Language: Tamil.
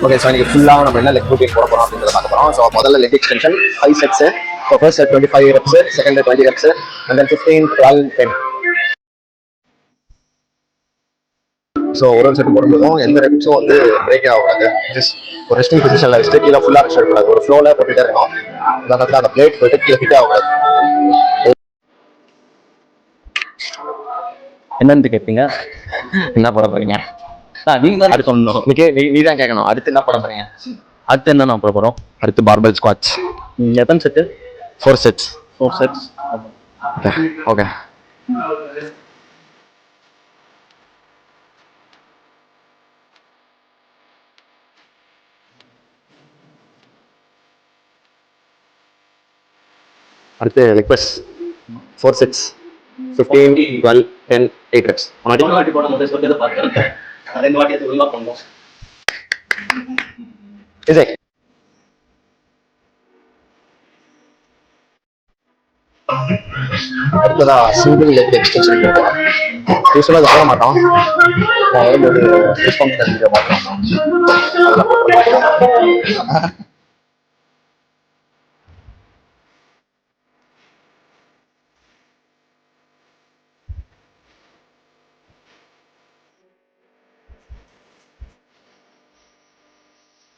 ஓகே, ஸோ இன்னைக்கு ஃபுல்லாக நம்ம என்ன லெக் ரூட்டீன் போட போகிறோம் அப்படின்றத பார்க்க போகிறோம். ஸோ முதல்ல leg extension 5 sets. So first set 25 reps, second 20 reps, and then 15, 12, 10. So ஒரு செட் போடும்போதும் எந்த ரெப்ஸும் வந்து பிரேக் ஆகாது. ஜஸ்ட் ஒரு ரெஸ்டிங் பொசிஷனில் வச்சுட்டு கீழே ஃபுல்லாக ரெஸ்ட் எடுக்கூடாது. ஒரு ஃப்ளோவில் போட்டுகிட்டே இருக்கணும். அந்த பிளேட் போயிட்டு கீழே ஹிட் ஆகக்கூடாது. என்னன்னு கேட்பீங்க, என்ன போட போறீங்க? நீங்க தான் அடுத்து சொல்லணும். நீ தான் கேட்கணும். அடுத்து என்ன போட போறீங்க? அடுத்து என்ன நான் போட போறோம்? அடுத்து பார்பல் ஸ்குவாட்ஸ். எத்தனை செட்டு? 4 sets. 4 sets. ஓகே. அடுத்து லெக் பிரஸ் 4 sets, 15, 12, 10, 8 reps. வாட்டி போடும்போது சொல்லிட்டு பார்த்தேன். ரெண்டு வாட்டி அது ஒழுங்கா பண்ணணும். இசை அடுத்ததா சிங்கிள் லெக் எக்ஸ்டென்ஷன் இருக்கும். யூஸ்வலாக அதை போட மாட்டோம். வரும்போது ரெஸ்பான்ஸ் மாட்டோம்.